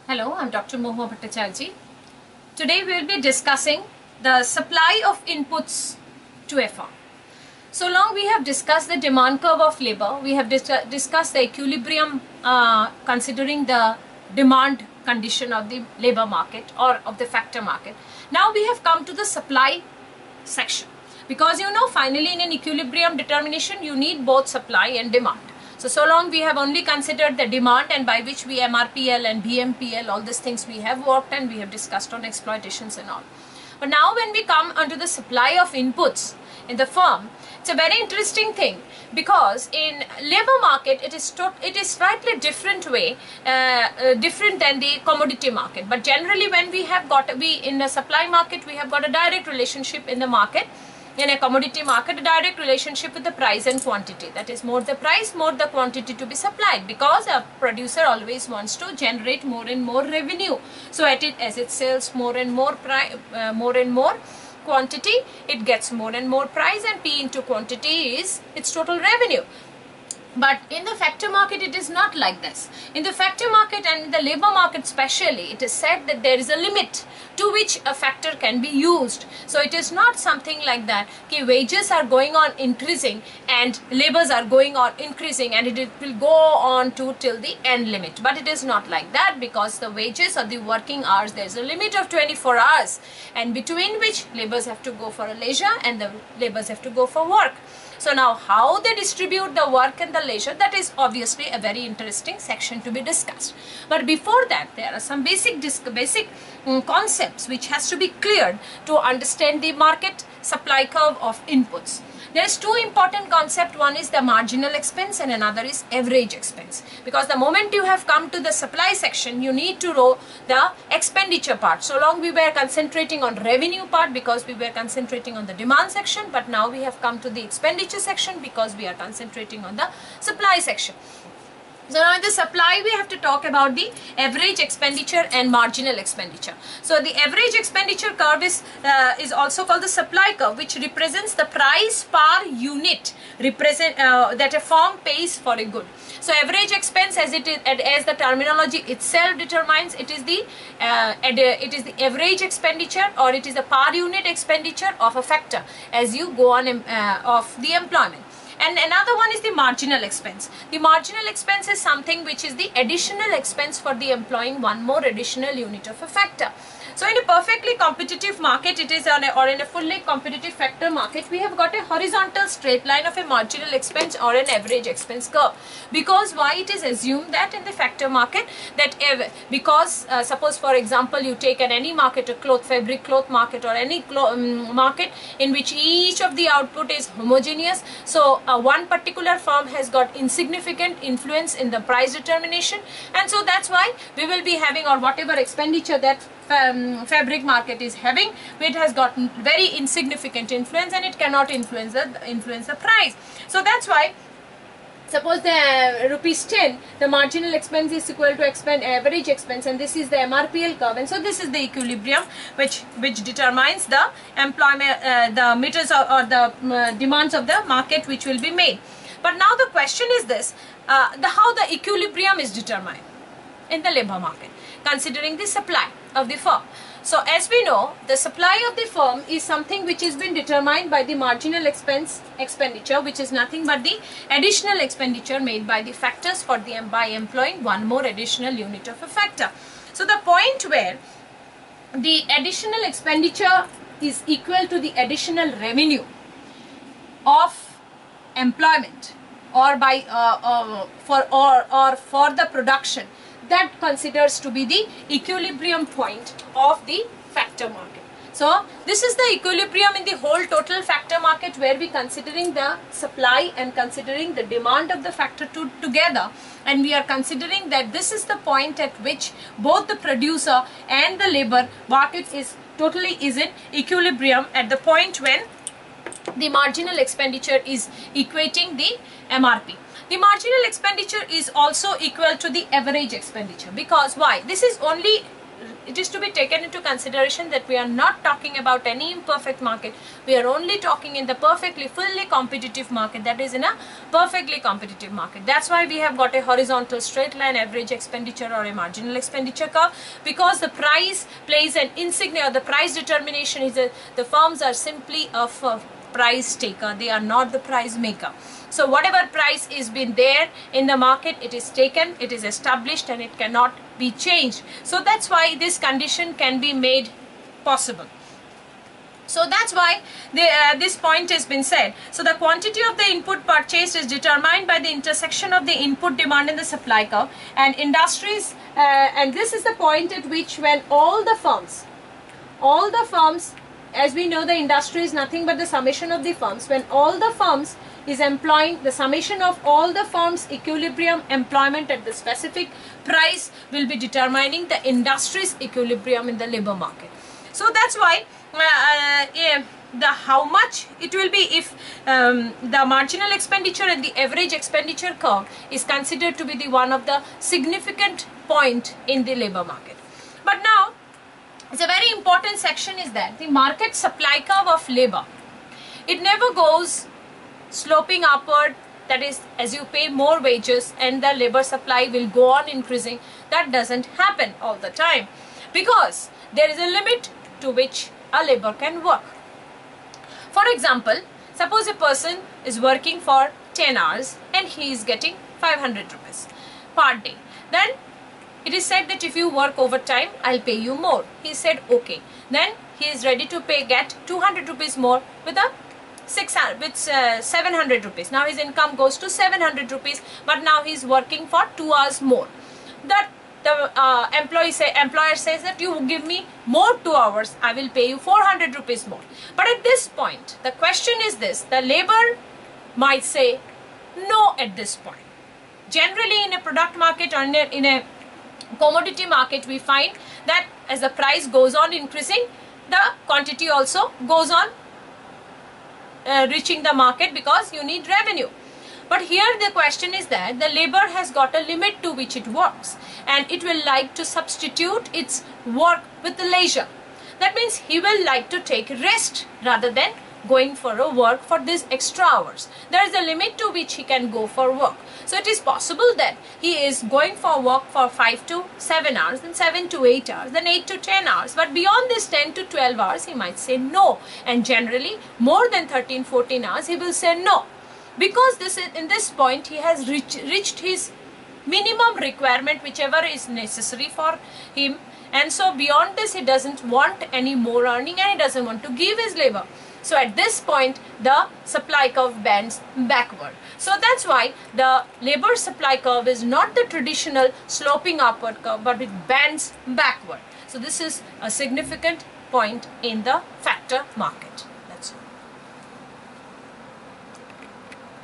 Hello, I'm Dr. Mohu Bhattacharjee. Today we will be discussing the supply of inputs to a firm. So long we have discussed the demand curve of labor, we have discussed the equilibrium considering the demand condition of the labor market or of the factor market. Now we have come to the supply section, because finally in an equilibrium determination you need both supply and demand. So long we have only considered the demand, and by which we MRPL and BMPL, all these things we have worked and we have discussed on exploitations and all. But now when we come onto the supply of inputs in the firm, it's a very interesting thing, because in labor market it is slightly different way, different than the commodity market. But generally when in the supply market we have got a direct relationship in the market. In a commodity market, a direct relationship with the price and quantity. That is, more the price, more the quantity to be supplied, because a producer always wants to generate more and more revenue. So as it sells more and more quantity, it gets more and more price, and P into quantity is its total revenue. But in the factor market it is not like this. In the factor market and in the labor market especially, it is said that there is a limit to which a factor can be used. So it is not something like that, okay, wages are going on increasing and labors are going on increasing and it will go on till the end limit. But it is not like that, because the wages or the working hours, there is a limit of 24 hours, and between which labors have to go for a leisure and the labors have to go for work. So now how they distribute the work and the leisure, that is obviously a very interesting section to be discussed. But before that, there are some basic concepts which has to be cleared to understand the market supply curve of inputs. There is two important concepts. One is the marginal expense and another is average expense. Because the moment you have come to the supply section, you need to know the expenditure part. So long we were concentrating on revenue part because we were concentrating on the demand section, but now we have come to the expenditure section because we are concentrating on the supply section. So now in the supply we have to talk about the average expenditure and marginal expenditure. So the average expenditure curve is also called the supply curve, which represents the price per unit that a firm pays for a good. So average expense, as the terminology itself determines, it is the average expenditure, or it is the per unit expenditure of a factor as you go on of the employment. And another one is the marginal expense. The marginal expense is something which is the additional expense for the employing one more additional unit of a factor. So in a perfectly competitive market, it is or in a fully competitive factor market, we have got a horizontal straight line of a marginal expense or an average expense curve. Because why? It is assumed that in the factor market, that because suppose for example you take any market, a fabric cloth market, or any market in which each of the output is homogeneous, so one particular firm has got insignificant influence in the price determination, and so that's why we will be having, or whatever expenditure that fabric market is having, it has got very insignificant influence and it cannot influence the price. So that's why, suppose the rupees 10, the marginal expense is equal to average expense, and this is the MRPL curve, and so this is the equilibrium which determines the employment, the meters or the demands of the market which will be made. But now the question is this, how the equilibrium is determined in the labor market, considering the supply of the firm. So as we know, the supply of the firm is something which has been determined by the marginal expenditure, which is nothing but the additional expenditure made by the factors by employing one more additional unit of a factor. So the point where the additional expenditure is equal to the additional revenue of employment, or by for the production, that considers to be the equilibrium point of the factor market. So this is the equilibrium in the whole total factor market, where we considering the supply and considering the demand of the factor together, and we are considering that this is the point at which both the producer and the labor market is in equilibrium, at the point when the marginal expenditure is equating the MRP. The marginal expenditure is also equal to the average expenditure, because why? This is only taken into consideration that we are not talking about any imperfect market. We are only talking in the fully competitive market, that is in a perfectly competitive market. That's why we have got a horizontal straight line average expenditure or a marginal expenditure curve, because the price plays an insignificant, the price determination is the firms are simply a price taker, they are not the price maker. So whatever price is been there in the market, it is taken, it is established, and it cannot be changed. So that's why this condition can be made possible. So that's why this point has been said. So the quantity of the input purchased is determined by the intersection of the input demand and the supply curve, and industries, and this is the point at which when all the firms, as we know, the industry is nothing but the summation of the firms. When all the firms is employing, the summation of all the firms' equilibrium employment at the specific price will be determining the industry's equilibrium in the labor market. So that's why how much it will be if the marginal expenditure and the average expenditure curve is considered to be the one of the significant point in the labor market. But now, it's a very important section is that the market supply curve of labor, it never goes sloping upward, that is, as you pay more wages and the labor supply will go on increasing. That doesn't happen all the time, because there is a limit to which a labor can work. For example, suppose a person is working for 10 hours and he is getting 500 rupees per day. Then it is said that if you work overtime, I'll pay you more. He said okay. Then he is ready to get 200 rupees more with 700 rupees. Now his income goes to 700 rupees, but now he is working for 2 hours more. That the employer says that you give me more 2 hours, I will pay you 400 rupees more. But at this point, the question is this: the labor might say no at this point. Generally, in a product market or in a commodity market, we find that as the price goes on increasing, the quantity also goes on reaching the market, because you need revenue. But here the question is that the labor has got a limit to which it works, and it will like to substitute its work with the leisure. That means he will like to take rest rather than going for a work for these extra hours. There is a limit to which he can go for work. So it is possible that he is going for work for 5 to 7 hours, then 7 to 8 hours, then 8 to 10 hours. But beyond this 10 to 12 hours, he might say no. And generally, more than 13, 14 hours, he will say no. Because in this point, he has reached his minimum requirement, whichever is necessary for him. And so beyond this, he doesn't want any more earning, and he doesn't want to give his labor. So at this point, the supply curve bends backward. So that's why the labor supply curve is not the traditional sloping upward curve, but it bends backward. So this is a significant point in the factor market.